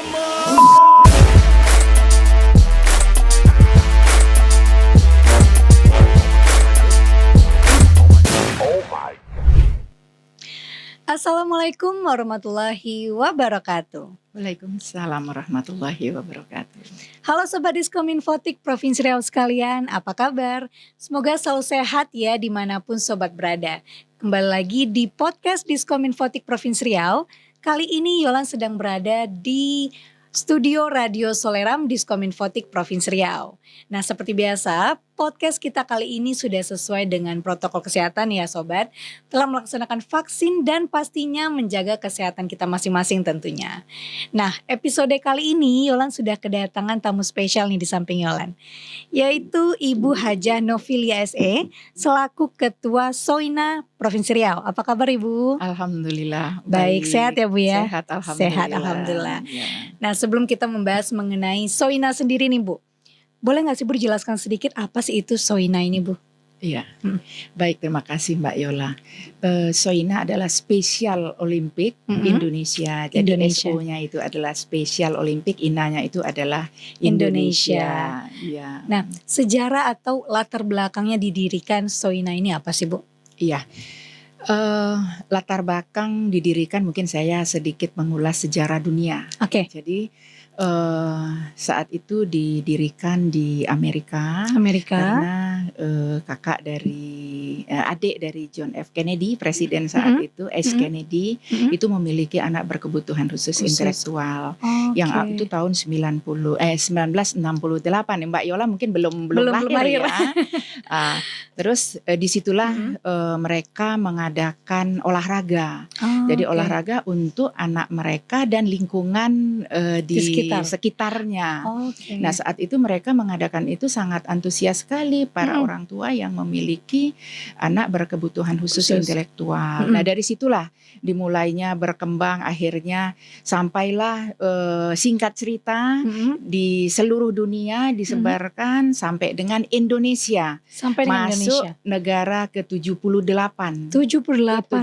Assalamualaikum warahmatullahi wabarakatuh. Waalaikumsalam warahmatullahi wabarakatuh. Halo Sobat Diskominfotik Provinsi Riau sekalian, apa kabar? Semoga selalu sehat ya dimanapun Sobat berada. Kembali lagi di podcast Diskominfotik Provinsi Riau. Kali ini Yolan sedang berada di Studio Radio Soleram Diskominfotik Provinsi Riau. Nah, seperti biasa, podcast kita kali ini sudah sesuai dengan protokol kesehatan ya Sobat. Telah melaksanakan vaksin dan pastinya menjaga kesehatan kita masing-masing tentunya. Nah, episode kali ini Yolan sudah kedatangan tamu spesial nih di samping Yolan. Yaitu Ibu Hajah Novilia SE selaku Ketua Soina Provinsi Riau. Apa kabar Ibu? Alhamdulillah. Baik, sehat ya Bu ya? Sehat alhamdulillah. Sehat alhamdulillah. Ya. Nah, sebelum kita membahas mengenai Soina sendiri nih Bu, boleh gak sih Bu dijelaskan sedikit apa sih itu Soina ini Bu? Iya, baik, terima kasih Mbak Yola. Soina adalah Special Olympic Indonesia. Jadi SO-nya itu adalah Special Olympic, INA-nya itu adalah Indonesia. Ya. Nah, sejarah atau latar belakangnya didirikan Soina ini apa sih Bu? Iya. Latar belakang didirikan mungkin saya sedikit mengulas sejarah dunia. Oke. Jadi saat itu didirikan di Amerika. Karena kakak dari adik dari John F. Kennedy, presiden saat itu, Kennedy, itu memiliki anak berkebutuhan khusus intelektual. Yang itu tahun 1968. Mbak Yola mungkin belum lahir ya. Terus disitulah mereka mengadakan olahraga. Jadi olahraga untuk anak mereka dan lingkungan di sekitarnya. Nah, saat itu mereka mengadakan itu sangat antusias sekali para orang tua yang memiliki anak berkebutuhan khusus intelektual. Nah, dari situlah dimulainya berkembang, akhirnya sampailah singkat cerita di seluruh dunia disebarkan sampai dengan Indonesia. Sampai dengan masuk Indonesia. Negara ke-78. 78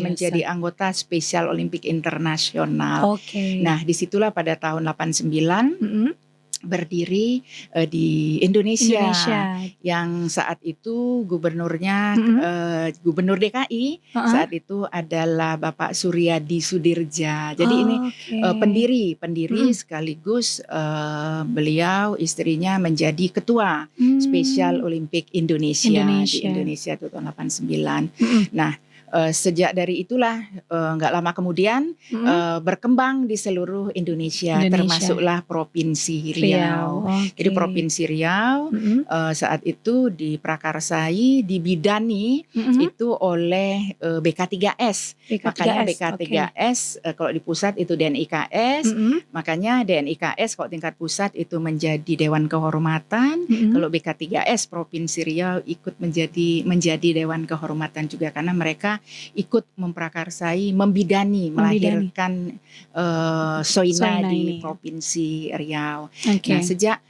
menjadi anggota Special Olympic Internasional. Nah, disitulah pada tahun 89 berdiri di Indonesia. Yang saat itu gubernurnya Gubernur DKI saat itu adalah Bapak Suryadi Sudirja. Jadi ini pendiri sekaligus beliau istrinya menjadi ketua Special Olympic Indonesia. Di Indonesia itu tahun 89. Nah, sejak dari itulah nggak lama kemudian berkembang di seluruh Indonesia. Termasuklah Provinsi Riau. Jadi Provinsi Riau saat itu diprakarsai, dibidani itu oleh BK3S. Makanya BK3S kalau di pusat itu DNIKS, makanya DNIKS kalau tingkat pusat itu menjadi Dewan Kehormatan. Kalau BK3S Provinsi Riau ikut menjadi Dewan Kehormatan juga karena mereka ikut memprakarsai, membidani, melahirkan Soina di Provinsi Riau. Nah, sejak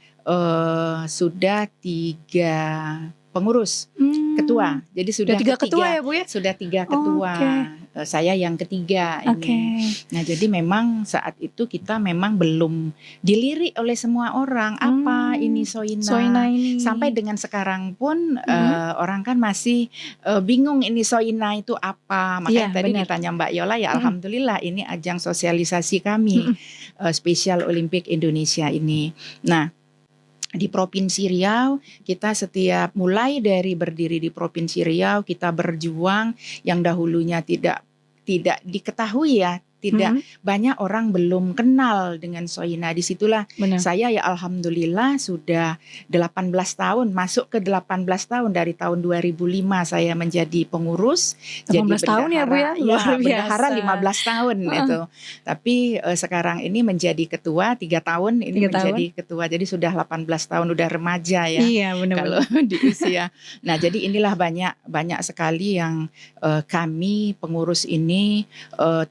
sudah 3 pengurus ketua, jadi sudah 3 ketua ya Bu ya? Sudah 3 ketua. Saya yang ketiga ini. Nah, jadi memang saat itu kita memang belum dilirik oleh semua orang apa ini Soina ini. Sampai dengan sekarang pun orang kan masih bingung ini Soina itu apa. Makanya tadi ditanya Mbak Yola ya alhamdulillah ini ajang sosialisasi kami Special Olympic Indonesia ini. Nah, di Provinsi Riau kita setiap mulai dari berdiri di Provinsi Riau kita berjuang yang dahulunya tidak diketahui ya, tidak banyak orang belum kenal dengan Soina. Disitulah saya ya alhamdulillah sudah 18 tahun, masuk ke 18 tahun dari tahun 2005 saya menjadi pengurus. 18 tahun ya Bu ya? Luar biasa. Bendahara 15 tahun itu. Tapi sekarang ini menjadi ketua 3 tahun ini menjadi ketua. Jadi sudah 18 tahun udah remaja ya. Iya benar. Kalau di usia. Nah, jadi inilah banyak sekali yang kami pengurus ini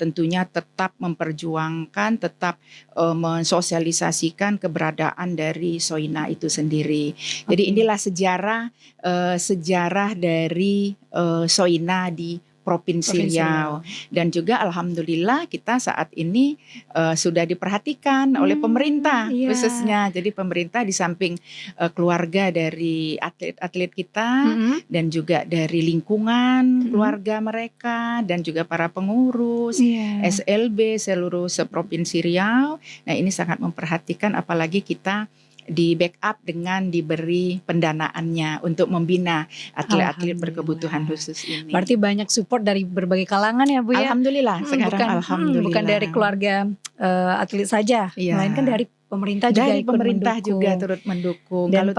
tentunya tetap memperjuangkan, tetap mensosialisasikan keberadaan dari Soina itu sendiri. Jadi inilah sejarah dari Soina di Provinsi Riau. Dan juga alhamdulillah kita saat ini sudah diperhatikan oleh pemerintah khususnya. Jadi pemerintah di samping keluarga dari atlet-atlet kita dan juga dari lingkungan keluarga mereka dan juga para pengurus SLB seluruh seprovinsi Riau. Nah, ini sangat memperhatikan, apalagi kita di backup dengan diberi pendanaannya untuk membina atlet-atlet berkebutuhan khusus ini. Berarti banyak support dari berbagai kalangan ya Bu ya. Alhamdulillah sekarang alhamdulillah. Bukan dari keluarga atlet saja, melainkan dari pemerintah juga dari pemerintah juga turut mendukung. Dan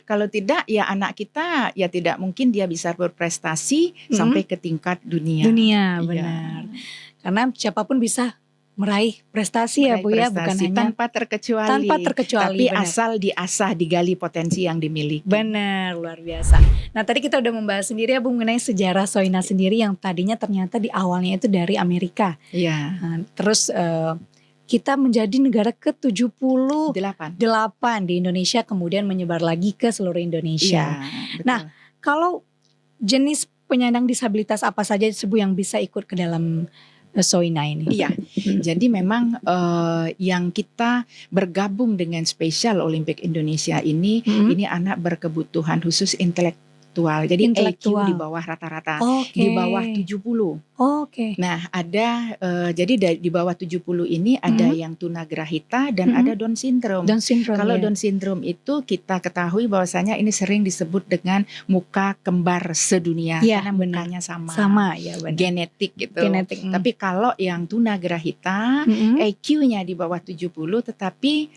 kalau tidak ya anak kita ya tidak mungkin dia bisa berprestasi sampai ke tingkat dunia. Benar. Karena siapapun bisa meraih prestasi ya Bu ya, bukan hanya tanpa terkecuali. Tapi benar. Asal diasah, digali potensi yang dimiliki. Benar, luar biasa. Nah, tadi kita udah membahas sendiri ya Bu mengenai sejarah Soina sendiri yang tadinya ternyata di awalnya itu dari Amerika. Iya. Nah, terus kita menjadi negara ke-78 di Indonesia, kemudian menyebar lagi ke seluruh Indonesia. Iya, nah, kalau jenis penyandang disabilitas apa saja Bu yang bisa ikut ke dalam Soina ini? Iya, jadi memang yang kita bergabung dengan Special Olympic Indonesia ini anak berkebutuhan khusus intelektual. Jadi IQ di bawah rata-rata, di bawah 70. Nah, ada jadi di bawah 70 ini ada yang tunagrahita dan ada Down syndrome. Kalau Down syndrome itu kita ketahui bahwasanya ini sering disebut dengan muka kembar sedunia karena mukanya sama ya, genetik gitu. Tapi kalau yang tunagrahita IQ-nya di bawah 70 tetapi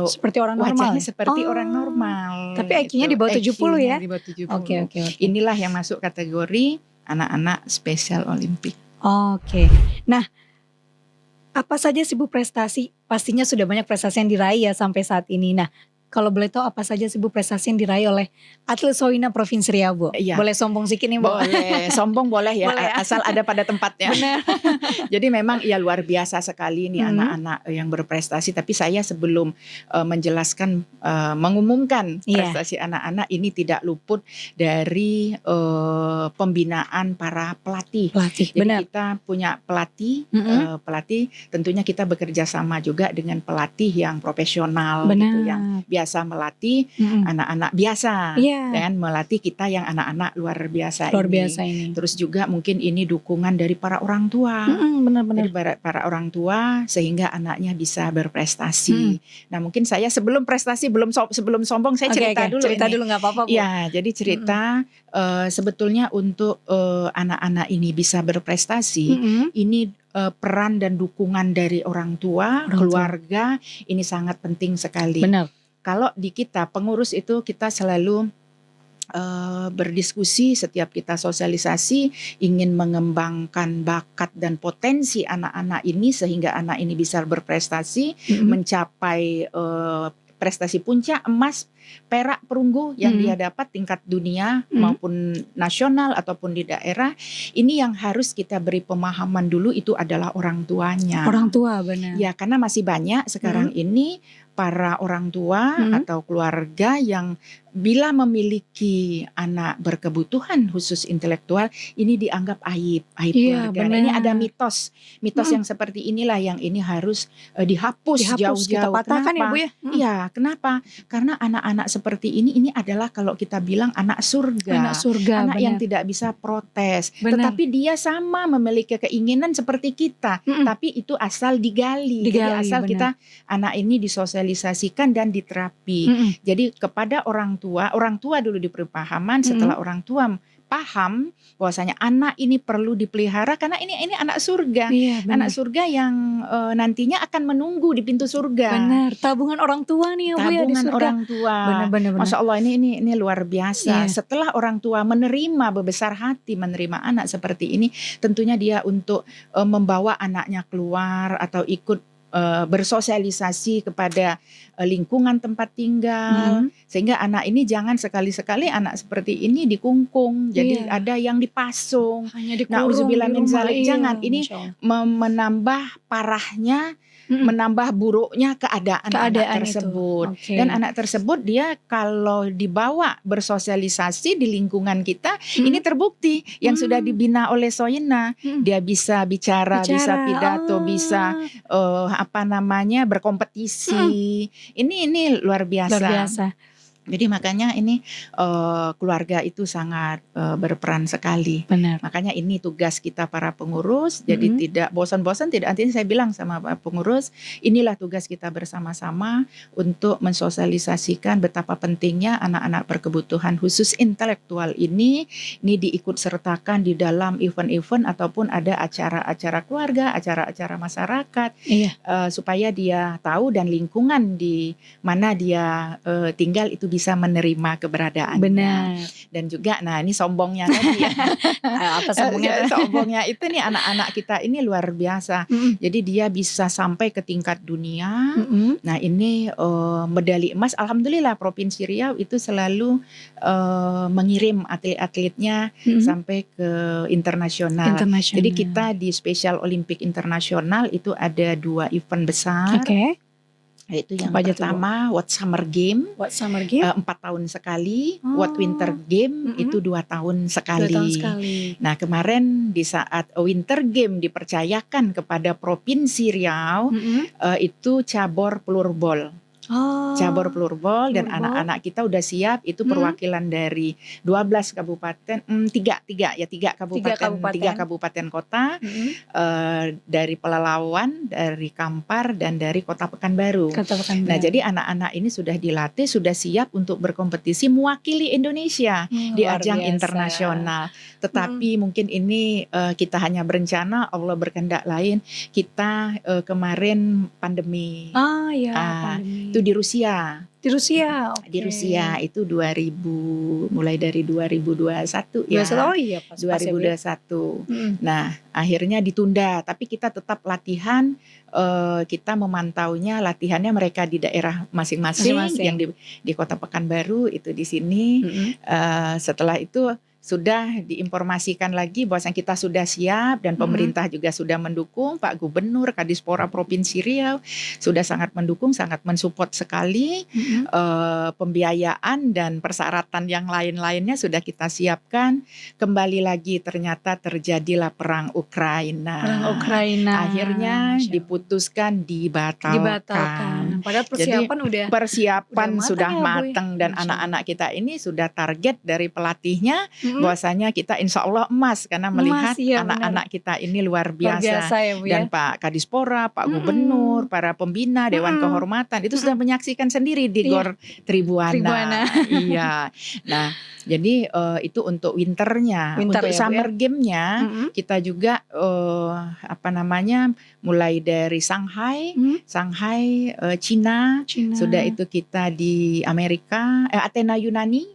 seperti orang normal. Wajahnya seperti orang normal. Tapi IQ-nya di bawah 70 ya. Di bawah 70. Oke. Inilah yang masuk kategori anak-anak Special Olympic. Nah, apa saja sih Bu prestasi? Pastinya sudah banyak prestasi yang diraih ya sampai saat ini. Nah, kalau boleh tahu apa saja sih Bu prestasi yang diraih oleh atlet Soina Provinsi Riau Bu? Iya. Boleh sombong sedikit nih Bu? Boleh, sombong boleh ya, asal ada pada tempatnya. Benar. Jadi memang ya luar biasa sekali nih anak-anak yang berprestasi. Tapi saya sebelum menjelaskan, mengumumkan prestasi anak-anak ini tidak luput dari pembinaan para pelatih. Jadi kita punya pelatih, pelatih tentunya kita bekerja sama juga dengan pelatih yang profesional gitu, yang biasa melatih anak-anak biasa dan melatih kita yang anak-anak luar biasa ini. Terus juga mungkin ini dukungan dari para orang tua, dari para orang tua sehingga anaknya bisa berprestasi. Nah, mungkin saya sebelum prestasi sebelum sombong saya cerita dulu. Cerita dulu nggak apa-apa Bu. Ya, jadi cerita sebetulnya untuk anak-anak ini bisa berprestasi ini peran dan dukungan dari orang tua, keluarga ini sangat penting sekali. Benar. Kalau di kita pengurus itu kita selalu berdiskusi setiap kita sosialisasi ingin mengembangkan bakat dan potensi anak-anak ini sehingga anak ini bisa berprestasi mencapai prestasi puncak emas, perak, perunggu yang dia dapat tingkat dunia maupun nasional ataupun di daerah. Ini yang harus kita beri pemahaman dulu itu adalah orang tuanya. Orang tua benar. Ya, karena masih banyak sekarang ini para orang tua atau keluarga yang bila memiliki anak berkebutuhan khusus intelektual ini dianggap aib keluarga. Benar. Ini ada mitos yang seperti inilah yang ini harus dihapus jauh-jauh. Kita patahkan ya Bu ya. Iya, kenapa? Karena anak-anak seperti ini adalah kalau kita bilang anak surga. Anak yang tidak bisa protes. Tetapi dia sama memiliki keinginan seperti kita. Tapi itu asal digali. Jadi asal kita anak ini disosialisasikan dan diterapi. Jadi kepada orang tua dulu diberi pahaman. Setelah orang tua paham bahwasanya anak ini perlu dipelihara karena ini anak surga. Anak surga yang nantinya akan menunggu di pintu surga. Benar, tabungan orang tua nih ya Bu ya di surga. Orang tua. Benar. Masya Allah ini luar biasa. Setelah orang tua menerima berbesar hati menerima anak seperti ini, tentunya dia untuk membawa anaknya keluar atau ikut bersosialisasi kepada lingkungan tempat tinggal sehingga anak ini jangan sekali-sekali anak seperti ini dikungkung jadi ada yang dipasung. Hanya dikurung Nauzubillah min zalik. Jangan ini menambah parahnya menambah buruknya keadaan anak Keadaan itu. tersebut. Oke. Dan anak tersebut dia kalau dibawa bersosialisasi di lingkungan kita, ini terbukti yang sudah dibina oleh Soina, dia bisa bicara, bisa pidato, bisa berkompetisi. Ini luar biasa. Luar biasa. Jadi makanya ini keluarga itu sangat berperan sekali. Benar. Makanya ini tugas kita para pengurus. Jadi tidak bosan-bosan, tidak. Artinya saya bilang sama para pengurus, inilah tugas kita bersama-sama untuk mensosialisasikan betapa pentingnya anak-anak berkebutuhan khusus intelektual ini diikut sertakan di dalam event-event ataupun ada acara-acara keluarga, acara-acara masyarakat, supaya dia tahu dan lingkungan di mana dia tinggal itu bisa menerima keberadaannya. Benar. Dan juga, nah ini sombongnya tadi ya. Apa sombongnya? Sombongnya itu nih anak-anak kita ini luar biasa. Jadi dia bisa sampai ke tingkat dunia. Nah ini medali emas. Alhamdulillah Provinsi Riau itu selalu mengirim atlet-atletnya sampai ke internasional. Jadi kita di Special Olympic Internasional itu ada 2 event besar. Yaitu yang pertama What Summer Game, 4 tahun sekali. What Winter Game itu 2 tahun sekali. 2 tahun sekali. Nah kemarin di saat Winter Game dipercayakan kepada Provinsi Riau, itu cabur floorball. Cabur floorball dan anak-anak kita udah siap. Itu perwakilan dari 12 kabupaten, 3 kabupaten kota, dari Pelalawan, dari Kampar, dan dari Kota Pekanbaru. Nah jadi anak-anak ini sudah dilatih, sudah siap untuk berkompetisi mewakili Indonesia di ajang internasional. Tetapi mungkin ini kita hanya berencana, Allah berkehendak lain. Kita kemarin pandemi. Pandemi. Itu di Rusia. Di Rusia. Di Rusia itu mulai dari 2021 ya. 2021. Nah, akhirnya ditunda, tapi kita tetap latihan. Kita memantaunya latihannya mereka di daerah masing-masing. Yang di Kota Pekanbaru itu di sini. Setelah itu sudah diinformasikan lagi bahwa kita sudah siap dan pemerintah juga sudah mendukung. Pak Gubernur, Kadispora Provinsi Riau sudah sangat mendukung, sangat mensupport sekali. Pembiayaan dan persyaratan yang lain-lainnya sudah kita siapkan. Kembali lagi ternyata terjadilah perang Ukraina. Akhirnya diputuskan dibatalkan. Padahal persiapan sudah matang dan anak-anak kita ini sudah target dari pelatihnya. Bahwasanya kita insya Allah emas karena melihat anak-anak kita ini luar biasa ya, Bu, ya? Dan Pak Kadispora, Pak Gubernur, para pembina, Dewan Kehormatan itu sudah menyaksikan sendiri di Gor Tribuana. Iya. Nah, jadi itu untuk winternya. Untuk summer game-nya kita juga mulai dari Shanghai, Cina. Sudah itu kita di Amerika, Athena Yunani,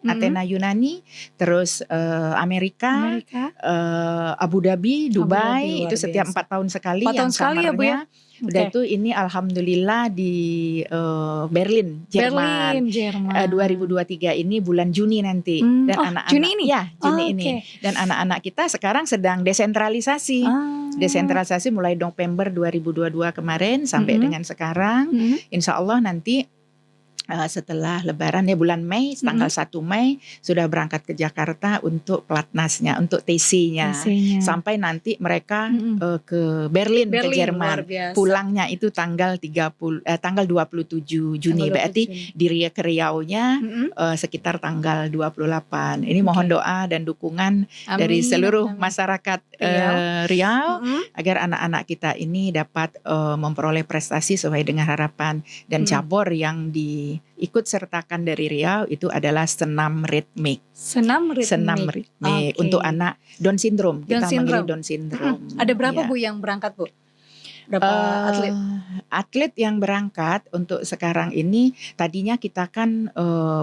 terus Amerika. Abu Dhabi, Dubai, itu setiap 4 tahun sekali. 4 tahun sekali ya, Bu, ya? Udah itu ini alhamdulillah di Berlin, Jerman. 2023 ini bulan Juni nanti. Dan anak-anak Juni ini? Juni ini. Dan anak-anak kita sekarang sedang desentralisasi. Desentralisasi mulai November 2022 kemarin sampai dengan sekarang. Insya Allah nanti setelah Lebaran ya bulan Mei, tanggal 1 Mei sudah berangkat ke Jakarta untuk pelatnasnya, untuk TC-nya. Sampai nanti mereka ke Berlin, ke Jerman. Pulangnya itu tanggal 27 Juni. Berarti di Riau-nya sekitar tanggal 28. Ini mohon doa dan dukungan dari seluruh masyarakat Riau agar anak-anak kita ini dapat memperoleh prestasi sesuai dengan harapan. Dan cabur yang ikut sertakan dari Riau itu adalah senam ritmik. Senam ritmik untuk anak Down syndrome. Kita manggil Down syndrome. Ada berapa Bu yang berangkat, Bu? Berapa atlet? Atlet yang berangkat untuk sekarang ini, tadinya kita kan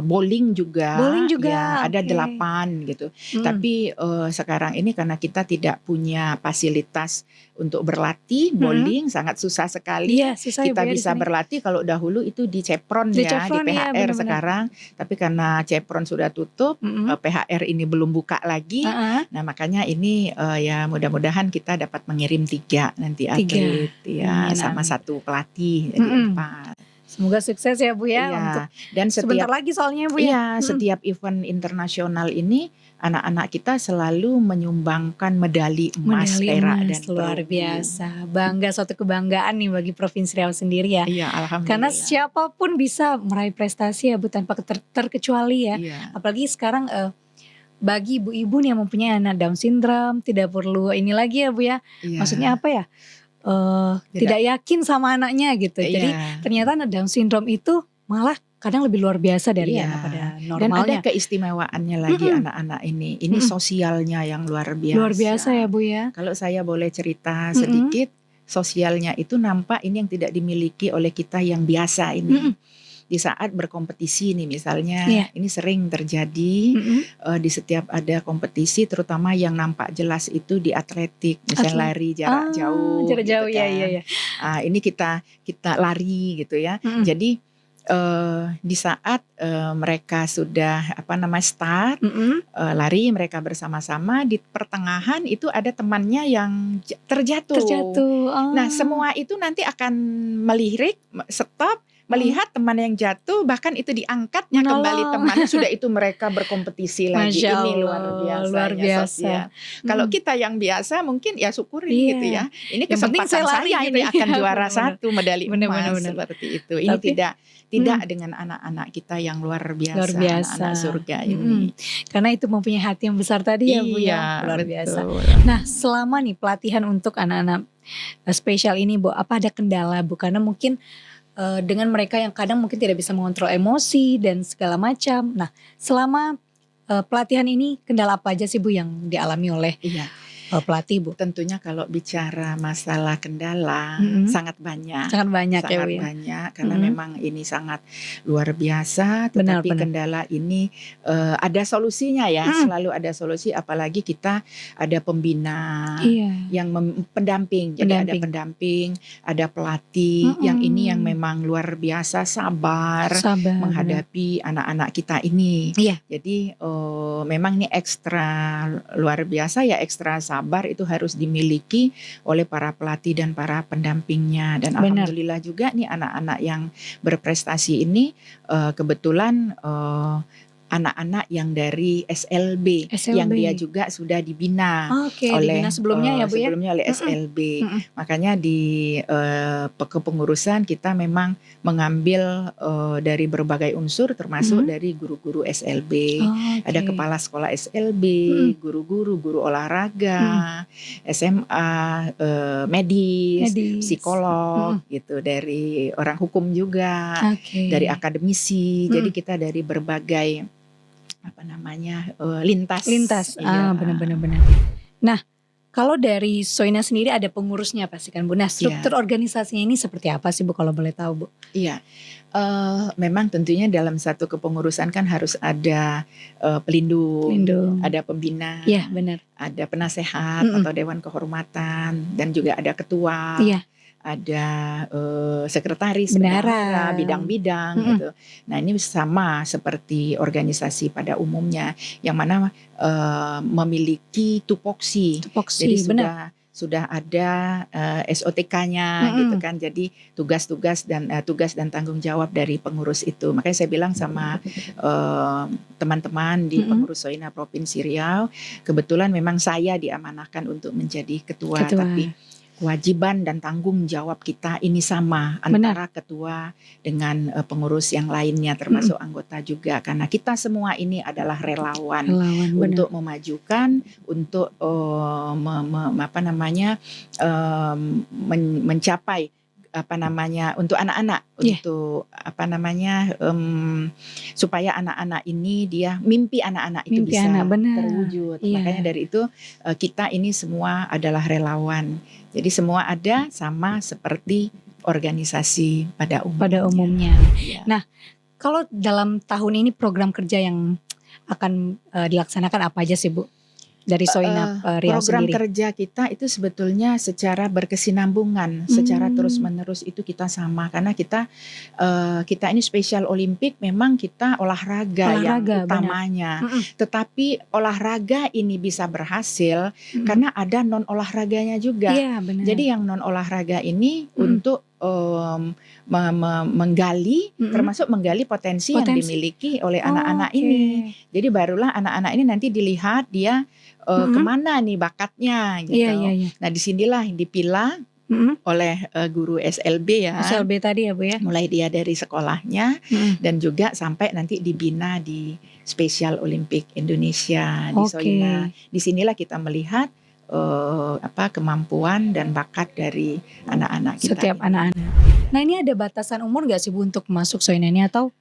bowling juga ya, ada 8 gitu. Tapi sekarang ini karena kita tidak punya fasilitas untuk berlatih bowling sangat susah sekali. Iya, susah ya, Kita Bu, ya, di bisa sini. berlatih kalau dahulu itu di Chevron Di ya, di Chevron, iya, PHR benar-benar. sekarang. Tapi karena Chevron sudah tutup, PHR ini belum buka lagi. Nah makanya ini ya mudah-mudahan kita dapat mengirim 3 nanti atlet ya, sama 1 pelatih, jadi 4. Semoga sukses ya Bu ya, Iya, untuk dan sebentar lagi soalnya Bu ya. iya, setiap event internasional ini anak-anak kita selalu menyumbangkan medali emas, perak dan luar perunggu. biasa. Bangga, suatu kebanggaan nih bagi Provinsi Riau sendiri ya. Iya, Karena alhamdulillah. siapapun bisa meraih prestasi ya Bu, tanpa terkecuali ya. Iya. Apalagi sekarang bagi ibu-ibu nih yang mempunyai anak Down syndrome, tidak perlu ini lagi ya Bu ya. Iya. Maksudnya apa ya? Tidak yakin sama anaknya gitu. Jadi Iya. ternyata anak Down syndrome itu malah kadang lebih luar biasa dari anak pada Dan normalnya. ada keistimewaannya lagi anak-anak ini. Ini sosialnya yang luar biasa. Luar biasa ya Bu ya. Kalau saya boleh cerita sedikit, sosialnya itu nampak ini yang tidak dimiliki oleh kita yang biasa ini. Di saat berkompetisi nih misalnya, ini sering terjadi di setiap ada kompetisi, terutama yang nampak jelas itu di atletik, misalnya lari jarak jauh. Jarak gitu jauh kan. ya. Ini kita lari gitu ya. Jadi di saat mereka sudah start lari, mereka bersama-sama di pertengahan itu ada temannya yang terjatuh. Nah semua itu nanti akan melirik, stop, melihat teman yang jatuh, bahkan itu diangkatnya kembali teman. Sudah itu mereka berkompetisi lagi. Ini luar biasa. Kalau kita yang biasa mungkin ya syukuri gitu ya. Ini kesempatan saya gitu ini ya. akan juara 1 medali emas Benar. seperti itu. Ini tidak dengan anak-anak kita yang luar biasa. Anak-anak surga ini. Karena itu mempunyai hati yang besar tadi ya Bu ya. Luar biasa. Nah selama nih pelatihan untuk anak-anak spesial ini Bu, apa ada kendala Bu? Karena mungkin dengan mereka yang kadang mungkin tidak bisa mengontrol emosi dan segala macam. Nah selama pelatihan ini kendala apa aja sih Bu yang dialami oleh pelatih Bu? Tentunya kalau bicara masalah kendala sangat banyak. Sangat banyak karena memang ini sangat luar biasa. Tetapi kendala ini ada solusinya ya. Selalu ada solusi, apalagi kita ada pembina yang pendamping. Jadi ada pendamping, ada pelatih yang ini yang memang luar biasa sabar menghadapi anak-anak kita ini. Jadi memang ini ekstra luar biasa ya, ekstra sabar itu harus dimiliki oleh para pelatih dan para pendampingnya. Dan alhamdulillah juga nih anak-anak yang berprestasi ini kebetulan anak-anak yang dari SLB. Yang dia juga sudah dibina oleh dibina sebelumnya ya Bu ya. Sebelumnya oleh SLB. Makanya di kepengurusan kita memang mengambil dari berbagai unsur, termasuk dari guru-guru SLB. Ada kepala sekolah SLB, guru-guru, guru olahraga, SMA, medis, psikolog gitu, dari orang hukum juga, dari akademisi. Jadi kita dari berbagai lintas. Benar. Nah kalau dari Soina sendiri ada pengurusnya pasti kan Bu. Nah struktur organisasinya ini seperti apa sih Bu kalau boleh tahu Bu? Iya, memang tentunya dalam satu kepengurusan kan harus ada pelindung, ada pembina, ada penasehat atau dewan kehormatan, dan juga ada ketua. Ada sekretaris, bendahara, bidang-bidang gitu. Nah ini sama seperti organisasi pada umumnya, yang mana memiliki tupoksi. Jadi sudah ada SOTK-nya gitu kan. Jadi tugas-tugas dan tanggung jawab dari pengurus itu. Makanya saya bilang sama teman-teman di pengurus Soina Provinsi Riau, kebetulan memang saya diamanahkan untuk menjadi ketua. Tapi kewajiban dan tanggung jawab kita ini sama antara ketua dengan pengurus yang lainnya, termasuk anggota juga, karena kita semua ini adalah relawan untuk memajukan, untuk mencapai untuk anak-anak, untuk supaya anak-anak ini mimpi anak-anak itu bisa terwujud. Makanya dari itu kita ini semua adalah relawan. Jadi semua ada sama seperti organisasi pada umumnya. Nah, kalau dalam tahun ini program kerja yang akan dilaksanakan apa aja sih Bu? dari Soina Riau program sendiri? kerja kita itu sebetulnya secara berkesinambungan, secara terus-menerus itu kita sama karena kita ini Special Olympic memang kita olahraga yang utamanya. Tetapi olahraga ini bisa berhasil karena ada non olahraganya juga. Iya, benar. Jadi yang non olahraga ini untuk menggali, termasuk menggali potensi yang dimiliki oleh anak-anak ini. Jadi barulah anak-anak ini nanti dilihat dia kemana nih bakatnya gitu. Nah disinilah dipilah oleh guru SLB ya. SLB tadi ya Bu ya. Mulai dia dari sekolahnya dan juga sampai nanti dibina di Special Olympic Indonesia di Soina. Disinilah kita melihat kemampuan dan bakat dari anak-anak kita. Setiap anak-anak. Nah ini ada batasan umur nggak sih Bu untuk masuk Soina ini atau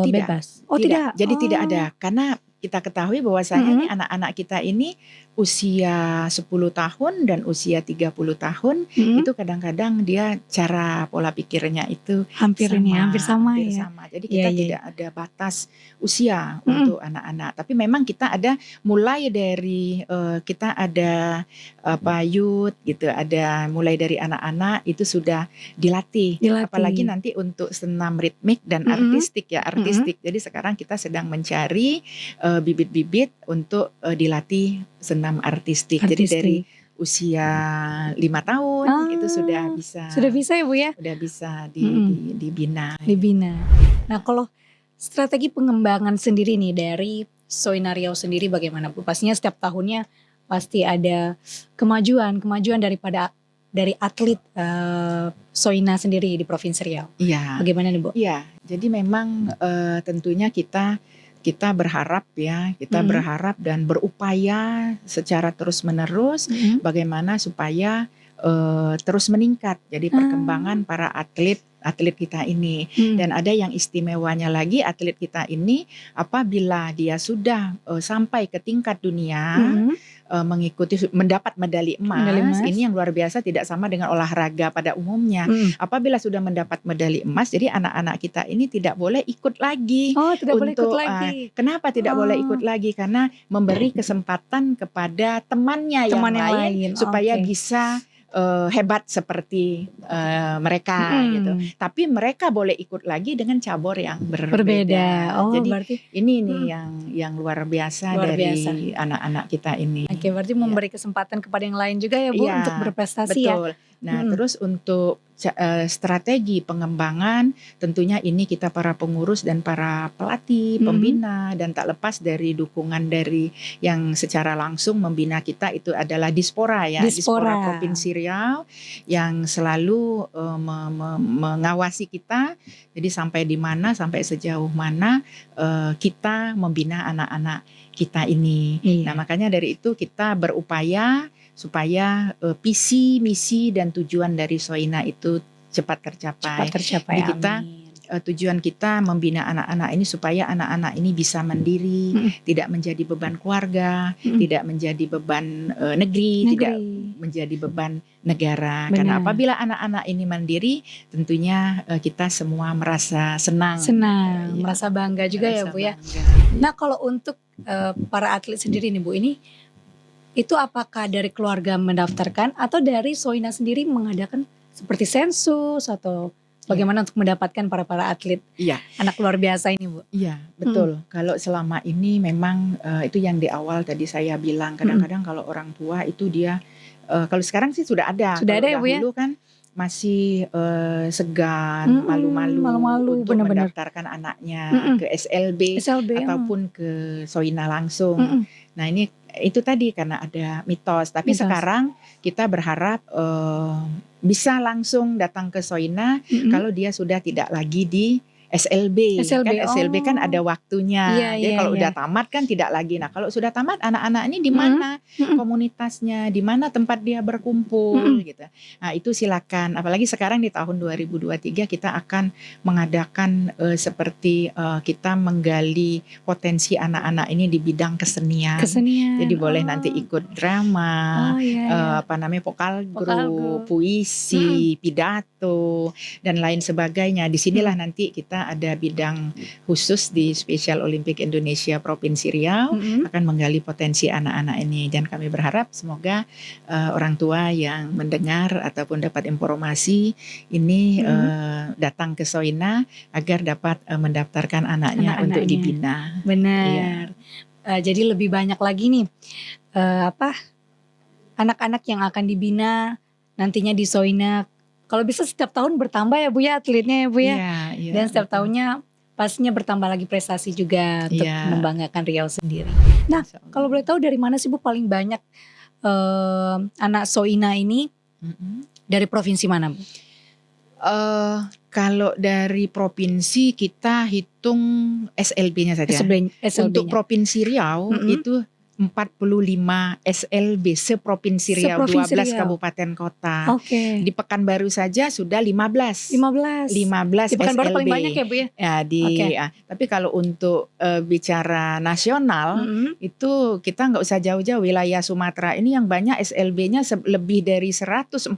bebas? Tidak. Jadi tidak ada karena kita ketahui bahwasanya nih anak-anak kita ini usia 10 tahun dan usia 30 tahun itu kadang-kadang dia cara pola pikirnya itu hampir sama. Jadi kita tidak ada batas usia untuk anak-anak. Tapi memang kita ada mulai dari kita ada youth gitu, ada mulai dari anak-anak itu sudah dilatih. Apalagi nanti untuk senam ritmik dan artistik ya, artistik. Jadi sekarang kita sedang mencari bibit-bibit untuk dilatih senam artistik. Jadi dari usia 5 tahun itu sudah bisa. Sudah bisa ya Bu ya? Sudah bisa dibina. Nah kalau strategi pengembangan sendiri nih dari Soina Riau sendiri bagaimana Bu? Pastinya setiap tahunnya pasti ada kemajuan dari atlet Soina sendiri di Provinsi Riau. Iya. Bagaimana nih Bu? Iya. Jadi memang tentunya kita berharap ya, berharap dan berupaya secara terus-menerus bagaimana supaya terus meningkat. Jadi perkembangan para atlet kita ini. Dan ada yang istimewanya lagi, atlet kita ini apabila dia sudah sampai ke tingkat dunia, mendapat medali emas, ini yang luar biasa, tidak sama dengan olahraga pada umumnya. Apabila sudah mendapat medali emas, jadi anak-anak kita ini tidak boleh ikut lagi. Boleh ikut lagi. Kenapa tidak boleh ikut lagi? Karena memberi kesempatan kepada temannya yang lain supaya bisa hebat seperti mereka gitu. Tapi mereka boleh ikut lagi dengan cabur yang berbeda. Jadi berarti ini nih yang luar biasa dari anak-anak kita ini. Oke, berarti memberi kesempatan kepada yang lain juga ya Bu untuk berprestasi. Betul. Nah, terus untuk strategi pengembangan tentunya ini kita para pengurus dan para pelatih, pembina dan tak lepas dari dukungan dari yang secara langsung membina kita itu adalah Dispora ya, Dispora Provinsi Riau yang selalu mengawasi kita. Jadi sampai di mana, sampai sejauh mana kita membina anak-anak kita ini. Nah, makanya dari itu kita berupaya supaya visi, misi dan tujuan dari Soina itu cepat tercapai. Jadi kita tujuan kita membina anak-anak ini supaya anak-anak ini bisa mandiri, tidak menjadi beban keluarga, tidak menjadi beban negeri, tidak menjadi beban negara. Karena apabila anak-anak ini mandiri, tentunya kita semua merasa senang, merasa bangga juga ya Bu ya. Nah kalau untuk para atlet sendiri nih Bu, ini itu apakah dari keluarga mendaftarkan atau dari Soina sendiri mengadakan seperti sensus atau bagaimana untuk mendapatkan para atlet anak luar biasa ini Bu? Iya betul. Kalau selama ini memang itu yang di awal tadi saya bilang, kadang-kadang kalau orang tua itu dia kalau sekarang sih sudah ada. Sudah ada ya Bu ya? Dahulu kan masih segan, malu-malu untuk mendaftarkan anaknya ke SLB ataupun ke Soina langsung. Nah ini itu tadi karena ada mitos. Tapi sekarang kita berharap bisa langsung datang ke Soina kalau dia sudah tidak lagi di SLB. SLB kan ada waktunya. Jadi kalau udah tamat kan tidak lagi. Nah kalau sudah tamat anak-anak ini di mana komunitasnya, di mana tempat dia berkumpul gitu. Nah itu silakan. Apalagi sekarang di tahun 2023 kita akan mengadakan seperti kita menggali potensi anak-anak ini di bidang kesenian. Jadi boleh nanti ikut drama, vokal grup, puisi, pidato dan lain sebagainya. Disinilah nanti kita kita ada bidang khusus di Special Olympic Indonesia Provinsi Riau akan menggali potensi anak-anak ini, dan kami berharap semoga orang tua yang mendengar ataupun dapat informasi ini datang ke Soina agar dapat mendaftarkan anaknya untuk dibina. Benar. Jadi lebih banyak lagi nih anak-anak yang akan dibina nantinya di Soina. Kalau bisa setiap tahun bertambah ya Bu ya atletnya ya Bu ya. Dan setiap tahunnya pastinya bertambah lagi prestasi juga untuk membanggakan Riau sendiri. Nah, kalau boleh tahu dari mana sih Bu paling banyak anak Soina ini? Dari provinsi mana Bu? Kalau dari provinsi kita hitung SLB-nya saja. Untuk Provinsi Riau itu 45 SLB seprovinsi Riau, 12 kabupaten kota. Di Pekanbaru saja sudah 15 Di Pekanbaru SLB. paling banyak ya Bu ya? Tapi kalau untuk bicara nasional itu kita nggak usah jauh-jauh, wilayah Sumatera ini yang banyak SLB-nya lebih dari 140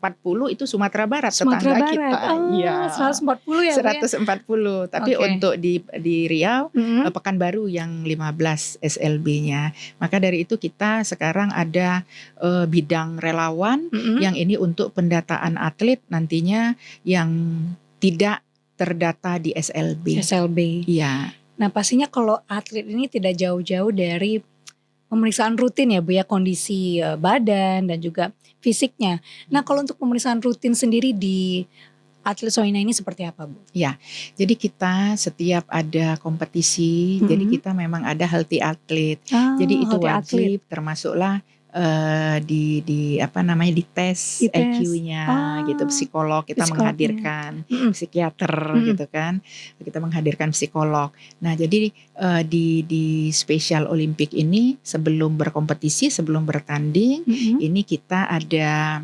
itu Sumatera Barat, tetangga kita. 140 ya Bu ya? 140. Tapi untuk di Riau Pekanbaru yang 15 SLB-nya. Maka dari itu kita sekarang ada bidang relawan yang ini untuk pendataan atlet nantinya yang tidak terdata di SLB. Iya. Nah pastinya kalau atlet ini tidak jauh-jauh dari pemeriksaan rutin ya Bu ya, kondisi badan dan juga fisiknya. Nah kalau untuk pemeriksaan rutin sendiri di atlet Soina ini seperti apa Bu? Ya, jadi kita setiap ada kompetisi, jadi kita memang ada healthy atlet. Jadi itu wajib, termasuklah di tes IQ-nya gitu, psikolog kita menghadirkan, psikiater gitu kan, kita menghadirkan psikolog. Nah jadi di Special Olympic ini sebelum berkompetisi, sebelum bertanding, ini kita ada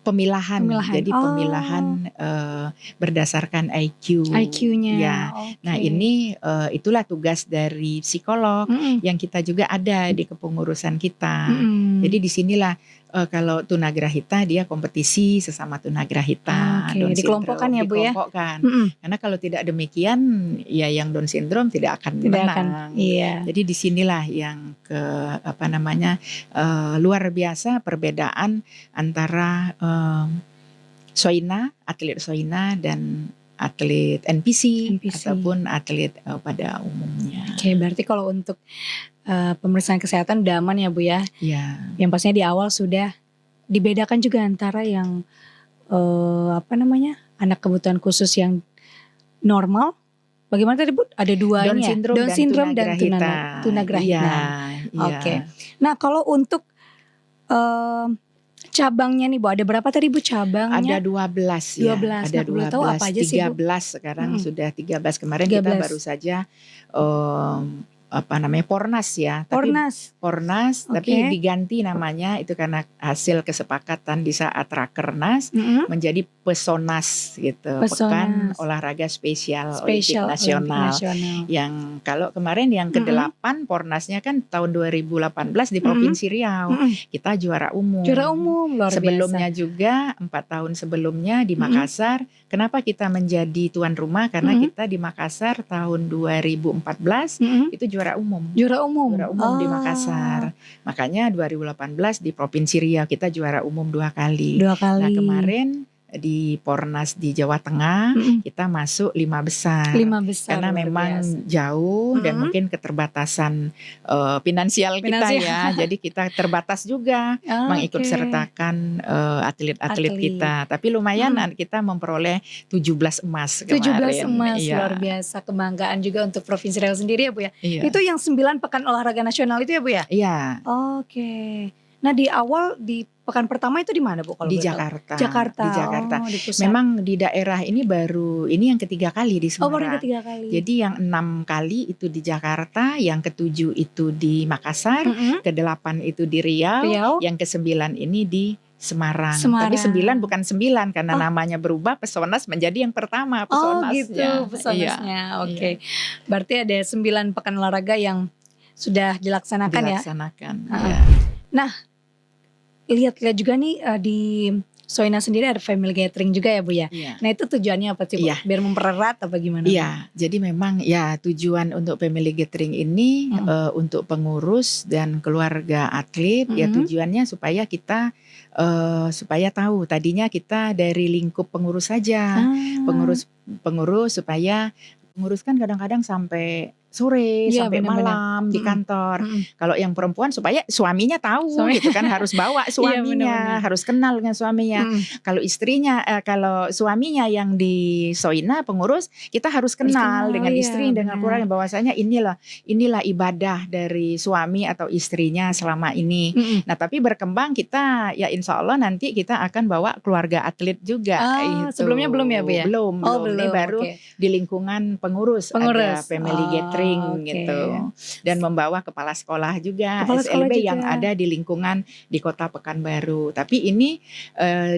pemilahan. Jadi pemilahan berdasarkan IQ-nya. Ya. Nah ini itulah tugas dari psikolog yang kita juga ada di kepengurusan kita. Jadi disinilah kalau tunagrahita dia kompetisi sesama tunagrahita. Dikelompokkan ya Bu ya. Karena kalau tidak demikian ya yang Down syndrome tidak akan menang. Jadi disinilah yang luar biasa perbedaan antara Soina, atlet Soina dan atlet NPC. Ataupun atlet pada umumnya. Berarti kalau untuk pemeriksaan kesehatan udah aman ya Bu ya? Yang pastinya di awal sudah dibedakan juga antara yang anak kebutuhan khusus yang normal. Bagaimana tadi Bu? Ada dua Down ini syndrome, Down syndrome dan tunagrahita. Nah kalau untuk cabangnya nih Bu, ada berapa tadi Bu cabangnya? Ada 12 ya. Ada 12. Tahu apa aja sih Bu? 13 sekarang sudah 13. Kemarin 13. Kita baru saja Pornas ya. Pornas tapi diganti namanya itu karena hasil kesepakatan di saat Rakernas menjadi Pesonas gitu. Pekan Olahraga Spesial Olimpik Nasional. Yang kalau kemarin yang ke-8 Pornasnya kan tahun 2018 di Provinsi Riau. Kita juara umum. Luar sebelumnya biasa. Juga 4 tahun sebelumnya di Makassar. Kenapa kita menjadi tuan rumah? Karena kita di Makassar tahun 2014 itu juara umum di Makassar. Makanya 2018 di Provinsi Riau kita juara umum 2 kali. Nah kemarin di Pornas di Jawa Tengah kita masuk 5 besar. Karena memang jauh dan mungkin keterbatasan finansial kita ya. Jadi kita terbatas juga mengikut sertakan atlet-atlet kita. Tapi lumayan kita memperoleh 17 emas kemarin. 17 emas luar biasa, kebanggaan juga untuk Provinsi Riau sendiri ya Bu ya. Itu yang 9 pekan olahraga nasional itu ya Bu ya? Iya. Nah di awal di pekan pertama itu di mana Bu? Kalau di Jakarta. Di Jakarta. Di memang di daerah ini ini yang ketiga kali di Semarang. Baru ketiga kali. Jadi yang 6 kali itu di Jakarta, yang ke-7 itu di Makassar, ke-8 itu di Riau, yang ke-9 ini di Semarang. Tapi 9 bukan 9 karena namanya berubah, Pesonas menjadi yang pertama Pesonasnya. Pesonasnya. Berarti ada 9 pekan olahraga yang sudah dilaksanakan ya. Nah, lihat-lihat juga nih di Soina sendiri ada family gathering juga ya Bu ya. Iya. Nah itu tujuannya apa sih Bu? Iya. Biar mempererat apa gimana? Iya, jadi memang ya tujuan untuk family gathering ini untuk pengurus dan keluarga atlet ya tujuannya supaya kita supaya tahu, tadinya kita dari lingkup pengurus saja, pengurus supaya pengurus kan kadang-kadang sampai sore, Iya, sampai benar-benar. malam di kantor. Kalau yang perempuan supaya suaminya tahu gitu kan, harus bawa suaminya, benar-benar. harus kenal dengan suaminya. Kalau istrinya, kalau suaminya yang di Soina pengurus, kita harus kenal dengan istri, dengan keluarga, bahwasanya inilah ibadah dari suami atau istrinya selama ini. Nah tapi berkembang kita ya insya Allah nanti kita akan bawa keluarga atlet juga. Sebelumnya belum ya Bu ya? Belum. Ini baru di lingkungan pengurus. Ada family gathering gitu, dan membawa kepala sekolah juga, SLB yang ada di lingkungan di Kota Pekanbaru. Tapi ini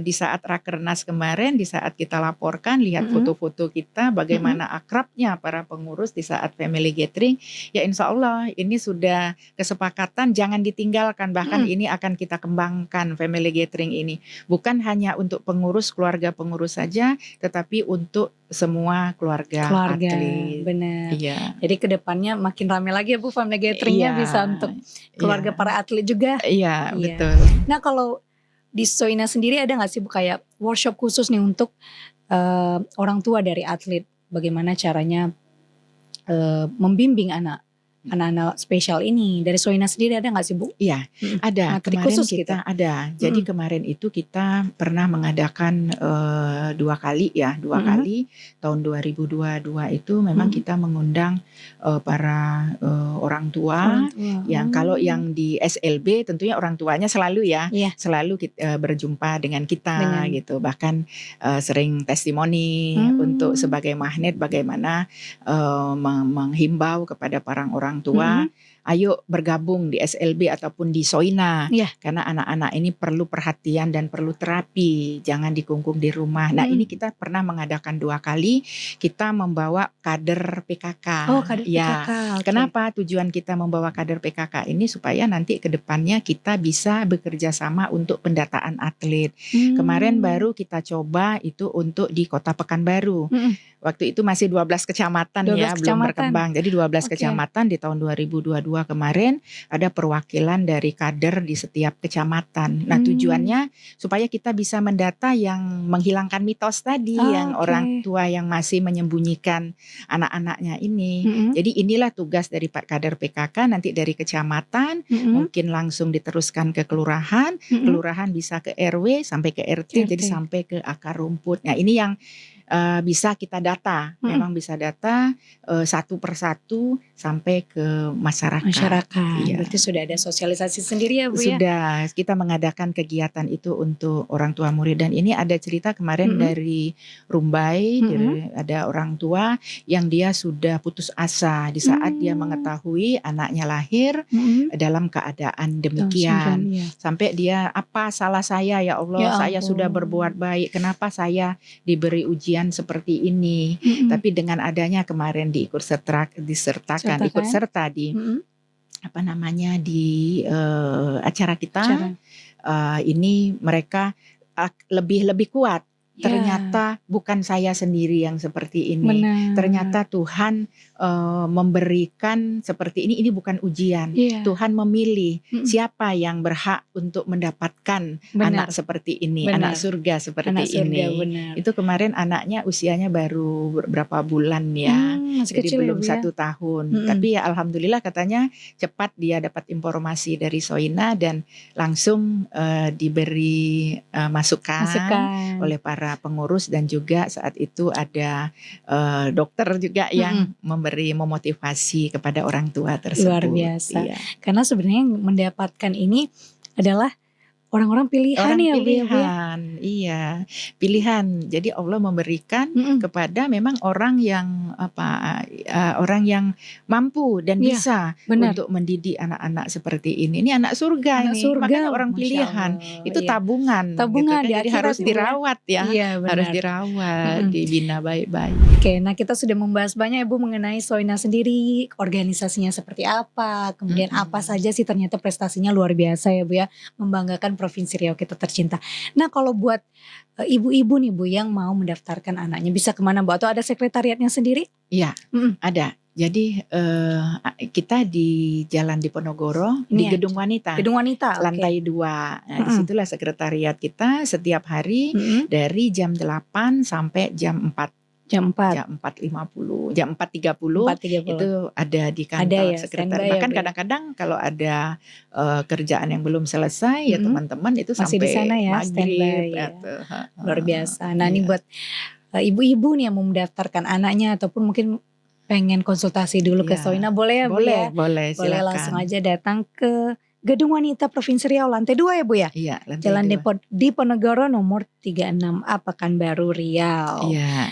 di saat Rakernas kemarin, di saat kita laporkan, lihat foto-foto kita bagaimana akrabnya para pengurus di saat family gathering, ya insya Allah ini sudah kesepakatan jangan ditinggalkan, bahkan ini akan kita kembangkan family gathering ini, bukan hanya untuk pengurus, keluarga pengurus saja, tetapi untuk semua keluarga atlet. Benar. Iya. Jadi kedepannya makin ramai lagi ya Bu family gatheringnya, bisa untuk keluarga para atlet juga. Iya, betul. Nah kalau di Soina sendiri ada nggak sih Bu kayak workshop khusus nih untuk orang tua dari atlet, bagaimana caranya membimbing anak-anak spesial ini? Dari Soina sendiri ada nggak sih Bu? Iya, ada. Materi kemarin khusus kita gitu? ada. Jadi kemarin itu kita pernah mengadakan 2 kali ya, 2 kali tahun 2022 itu memang kita mengundang para orang tua. Yang kalau yang di SLB tentunya orang tuanya selalu ya, selalu berjumpa dengan kita gitu. Bahkan sering testimoni untuk sebagai magnet bagaimana menghimbau kepada para orang tua, ayo bergabung di SLB ataupun di Soina, karena anak-anak ini perlu perhatian dan perlu terapi, jangan dikungkung di rumah. Nah ini kita pernah mengadakan 2 kali, kita membawa kader PKK. Kader ya. PKK. Kenapa tujuan kita membawa kader PKK ini? Supaya nanti ke depannya kita bisa bekerja sama untuk pendataan atlet. Kemarin baru kita coba itu untuk di Kota Pekanbaru. Waktu itu masih 12 kecamatan 12 ya, belum berkembang. Jadi 12 kecamatan di tahun 2022 kemarin ada perwakilan dari kader di setiap kecamatan. Nah tujuannya supaya kita bisa mendata yang menghilangkan mitos tadi, yang orang tua yang masih menyembunyikan anak-anaknya ini. Jadi inilah tugas dari Pak kader PKK, nanti dari kecamatan mungkin langsung diteruskan ke kelurahan, kelurahan bisa ke RW sampai ke RT, jadi sampai ke akar rumput. Nah ini yang bisa kita data, memang bisa data satu persatu sampai ke masyarakat. Iya. Berarti sudah ada sosialisasi sendiri ya Bu ya? Sudah, kita mengadakan kegiatan itu untuk orang tua murid. Dan ini ada cerita kemarin dari Rumbai, ada orang tua yang dia sudah putus asa di saat dia mengetahui anaknya lahir dalam keadaan demikian. Sampai dia, apa salah saya ya Allah, saya sudah berbuat baik, kenapa saya diberi ujian seperti ini. Tapi dengan adanya kemarin ikut serta di di acara kita, ini mereka lebih kuat. Ternyata bukan saya sendiri yang seperti ini. Ternyata Tuhan memberikan seperti ini bukan ujian. Tuhan memilih siapa yang berhak untuk mendapatkan anak seperti ini, anak surga seperti ini. Itu kemarin anaknya usianya baru berapa bulan ya, jadi belum 1 tahun. Tapi ya alhamdulillah katanya cepat dia dapat informasi dari Soina dan langsung diberi masukan oleh para pengurus, dan juga saat itu ada dokter juga yang memotivasi kepada orang tua tersebut. Luar biasa. Karena sebenarnya mendapatkan ini adalah orang-orang pilihan ya Bu ya? Iya, pilihan. Jadi Allah memberikan kepada memang orang yang orang yang mampu dan bisa untuk mendidik anak-anak seperti ini. Ini anak surga ini. Makanya orang pilihan itu tabungan. Tabungan gitu kan? Jadi harus dirawat ya. Harus dirawat, dibina baik-baik. Oke, nah kita sudah membahas banyak Ibu mengenai Soina sendiri, organisasinya seperti apa, kemudian apa saja sih ternyata prestasinya luar biasa ya Bu ya, membanggakan Provinsi Riau kita tercinta. Nah kalau buat ibu-ibu nih Bu yang mau mendaftarkan anaknya bisa kemana Bu? Atau ada sekretariatnya sendiri? Iya, ada. Jadi kita di Jalan Diponegoro di Gedung Wanita. Gedung Wanita, lantai 2. Nah, disitulah sekretariat kita setiap hari dari jam 8 sampai jam 4. Jam 4.50, jam 4.30 itu ada di kantor sekretariat. Bahkan kadang-kadang kalau ada kerjaan yang belum selesai ya teman-teman itu masih sampai di sana ya, maghrib. Luar biasa. Nah ini buat ibu-ibu nih yang mau mendaftarkan anaknya ataupun mungkin pengen konsultasi dulu ke Soina boleh ya Bu ya? Boleh, silakan. Langsung aja datang ke Gedung Wanita Provinsi Riau lantai 2 ya Bu ya? Iya, lantai Jalan 2. Diponegoro nomor 36A Pekanbaru Riau. Iya.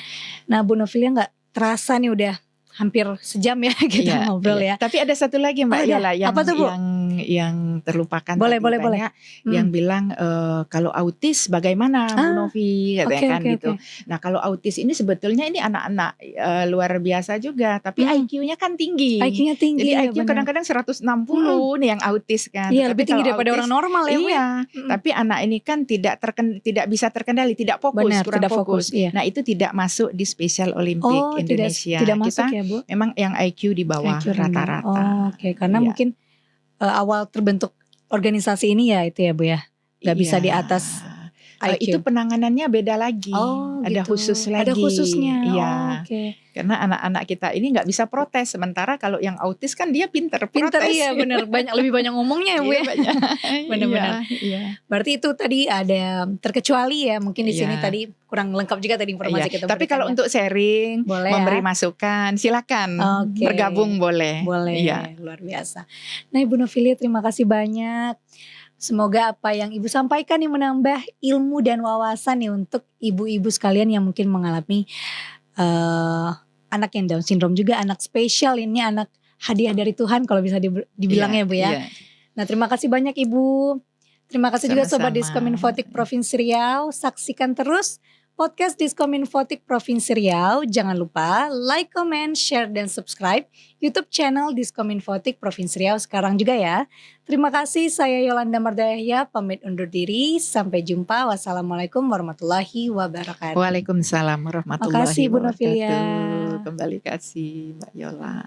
Nah Bu Novilia gak terasa nih udah hampir sejam ya kita ngobrol ya. Tapi ada satu lagi Mbak Yola yang terlupakan boleh. Yang bilang kalau autis bagaimana Bu Novi katanya gitu. Nah kalau autis ini sebetulnya ini anak-anak luar biasa juga, tapi IQ-nya kan tinggi. IQ-nya tinggi. Jadi IQ kadang-kadang 160 nih yang autis kan. Iya lebih tinggi daripada orang normal ya Bu. Iya. Tapi anak ini kan tidak bisa terkendali, tidak fokus, kurang fokus. Iya. Nah itu tidak masuk di Special Olympic Indonesia. Tidak masuk kita ya Bu? Memang yang IQ di bawah rata-rata. Karena mungkin awal terbentuk organisasi ini ya itu ya Bu ya. Gak bisa di atas IQ. Itu penanganannya beda lagi. Ada khusus lagi. Ada khususnya. Iya. Karena anak-anak kita ini nggak bisa protes. Sementara kalau yang autis kan dia pinter protes. Iya benar. Lebih banyak ngomongnya ya Bu ya. Benar-benar. Iya. Berarti itu tadi ada terkecuali ya. Mungkin di sini tadi kurang lengkap juga tadi informasi kita berikan. Tapi kalau untuk sharing, memberi masukan, silakan bergabung boleh. Iya. Luar biasa. Nah Ibu Novilia terima kasih banyak. Semoga apa yang Ibu sampaikan nih menambah ilmu dan wawasan nih untuk ibu-ibu sekalian yang mungkin mengalami anak yang Down syndrome juga, anak spesial ini, anak hadiah dari Tuhan kalau bisa dibilang ya Bu ya. Nah terima kasih banyak Ibu. Terima kasih juga Sobat Diskominfotik Provinsi Riau. Saksikan terus podcast Diskominfotik Provinsi Riau. Jangan lupa like, comment, share, dan subscribe YouTube channel Diskominfotik Provinsi Riau sekarang juga ya. Terima kasih, saya Yolanda Mardaya pamit undur diri. Sampai jumpa. Wassalamualaikum warahmatullahi wabarakatuh. Waalaikumsalam warahmatullahi wabarakatuh. Makasih Bu Novilia. Kembali kasih Mbak Yola.